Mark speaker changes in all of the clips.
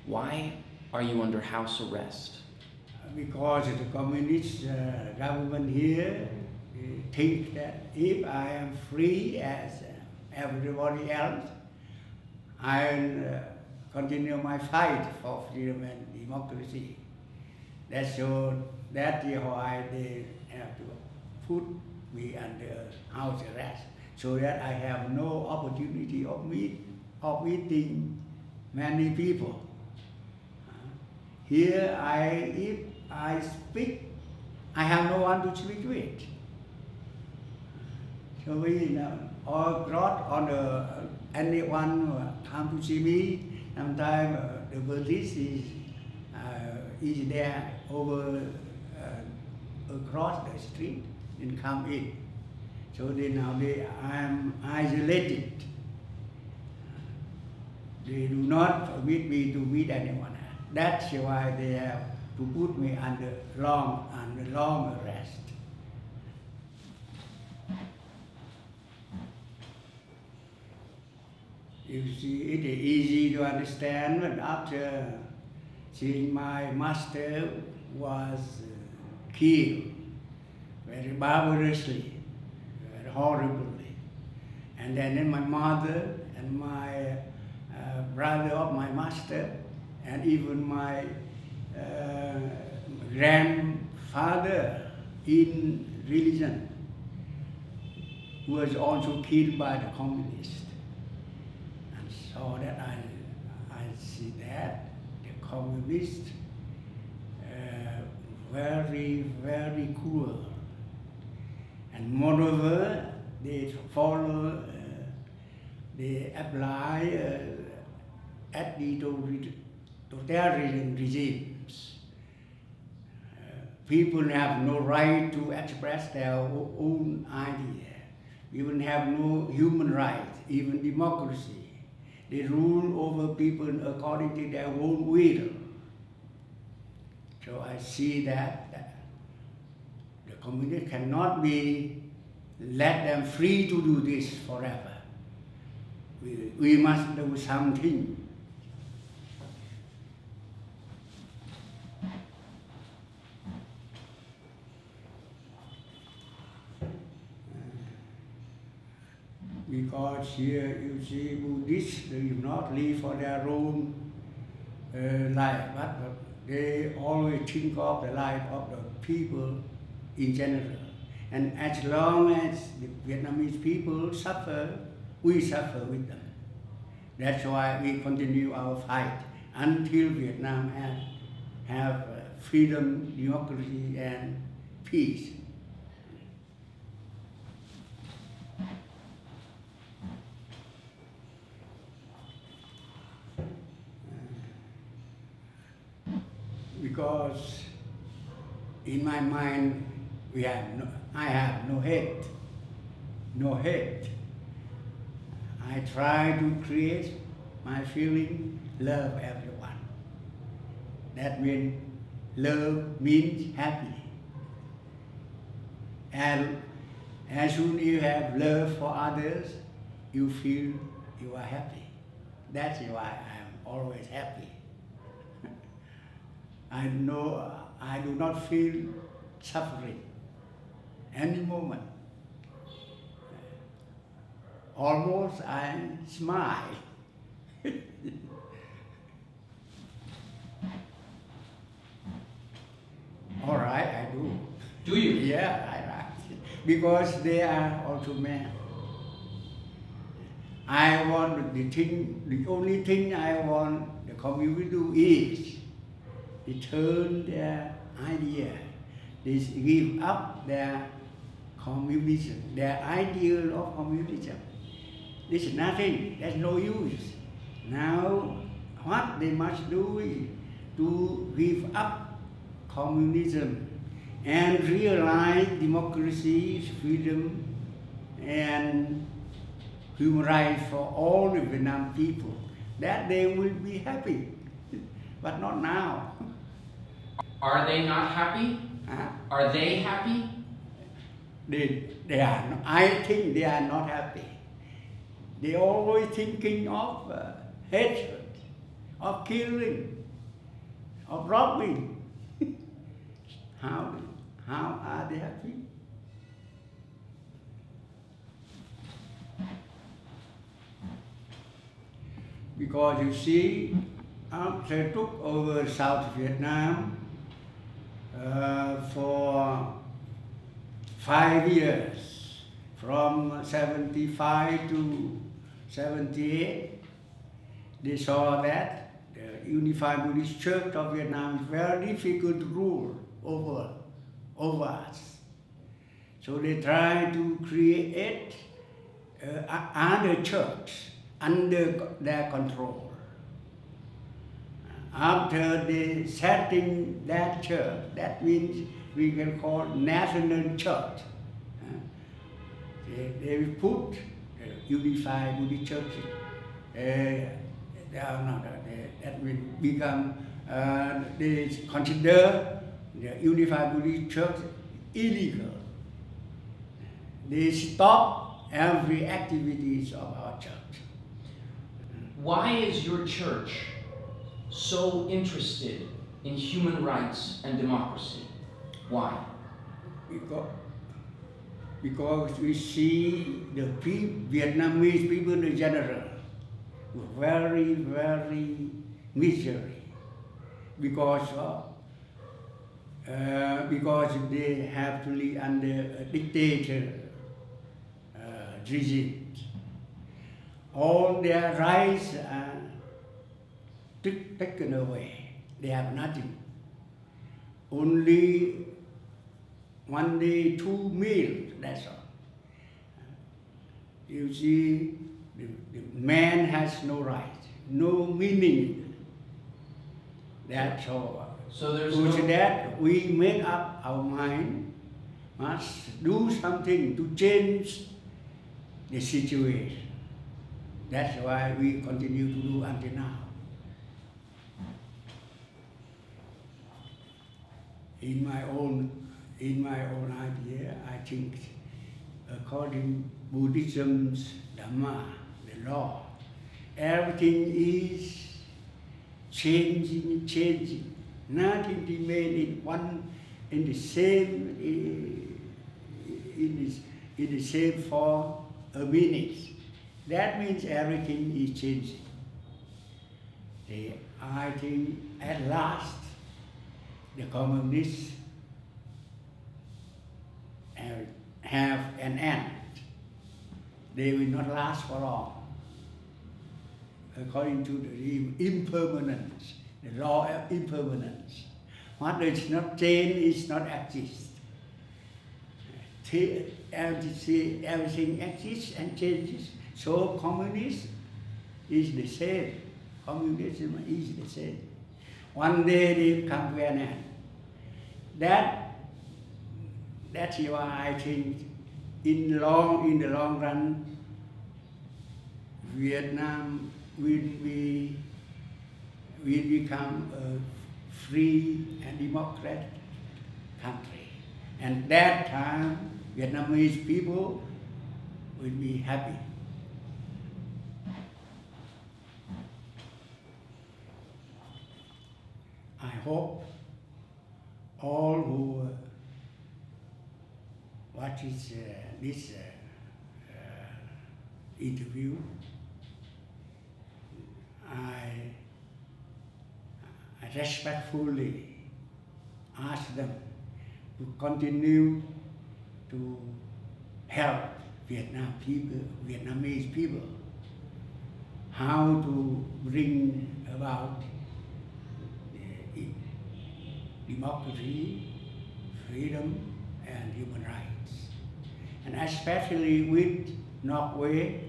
Speaker 1: Why are you under house arrest?
Speaker 2: Because the communist government here think that if I am free as everybody else, I'll continue my fight for freedom and democracy. That's why they have to put me under house arrest, so that I have no opportunity of meeting many people. Here, if I speak, I have no one to speak with. So we all brought on anyone who come to see me. Sometimes the police is there over across the street and come in. So I am isolated. They do not permit me to meet anyone. That's why they have to put me under long arrest. You see, it is easy to understand, but after seeing my master was killed very barbarously, very horribly, and then my mother and my brother of my master, and even my grandfather in religion was also killed by the communists. And so that I see that the communists very, very cruel. And moreover, they follow, they apply totalitarian regimes. People have no right to express their own idea. Even have no human rights, even democracy. They rule over people according to their own will. So I see that the community cannot be let them free to do this forever. We must do something. Because here you see Buddhists, they do not live for their own life, but they always think of the life of the people in general. And as long as the Vietnamese people suffer, we suffer with them. That's why we continue our fight until Vietnam have freedom, democracy, and peace. Because in my mind, I have no hate, no hate. I try to create my feeling, love everyone. That means love means happy. And as soon as you have love for others, you feel you are happy. That's why I am always happy. I do not feel suffering any moment. Almost I smile. All right, I do.
Speaker 1: Do you?
Speaker 2: Yeah, I like. Because they are also men. I want the only thing I want the community to do is they turn their idea, they give up their communism, their ideal of communism. This is nothing, there's no use. Now, what they must do is to give up communism and realize democracy, freedom, and human rights for all the Vietnam people. That they will be happy, but not now.
Speaker 1: Are they not happy?
Speaker 2: Huh?
Speaker 1: Are they happy?
Speaker 2: They are. I think they are not happy. They always thinking of hatred, of killing. of robbing. How are they happy? Because you see, after took over South Vietnam for 5 years, from 75 to 78, they saw that the Unified Buddhist Church of Vietnam is very difficult to rule over us. So they tried to create another church under their control. After they setting that church, that means we can call national church. They put Unified Buddhist Church. That will become. They consider the Unified Buddhist Church illegal. They stop every activities of our church.
Speaker 1: Why is your church so interested in human rights and democracy? Why?
Speaker 2: Because we see the Vietnamese people in general were very, very miserable because they have to live under a dictator regime. All their rights are taken away. They have nothing. Only 1 day, 2 meals, that's all. You see, the man has no right, no meaning. That's all.
Speaker 1: So there's
Speaker 2: that we make up our mind, must do something to change the situation. That's why we continue to do until now. In my own idea, I think according Buddhism's Dhamma, the law, everything is changing. Nothing remains in the same form a minute. That means everything is changing. I think at last the communists have an end. They will not last for long. According to the impermanence, the law of impermanence. What does not change is not exist. Everything exists and changes. So communism is the same. Communism is the same. One day they come to an end. That's why I think in the long run, Vietnam will become a free and democratic country. And that time, Vietnamese people will be happy. I hope all who watches this interview, I respectfully ask them to continue to help Vietnamese people, how to bring about democracy, freedom, and human rights. And especially with Norway,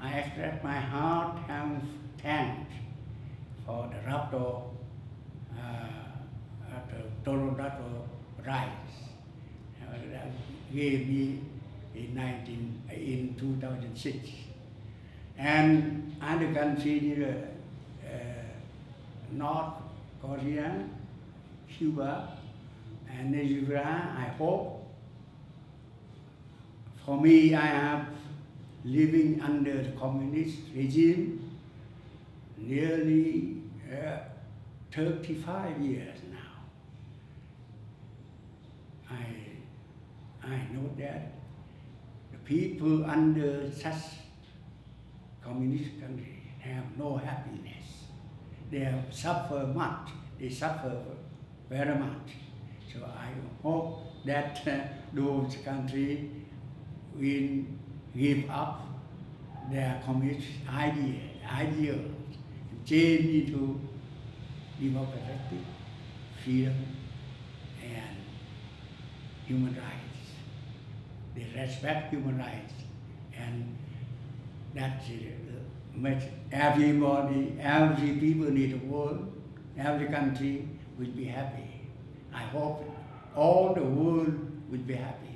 Speaker 2: I express my heartfelt thanks for the Raptor Toronto rights that gave me in 2006. And other countries, North Korea, Cuba, and Nigeria, I hope. For me, I have living under the communist regime nearly 35 years now. I know that the people under such communist country have no happiness. They suffer much. They suffer very much. So I hope that those countries will give up their communist ideals, and change into democratic freedom and human rights. They respect human rights, and that's everybody, every people in the world, every country will be happy. I hope all the world will be happy.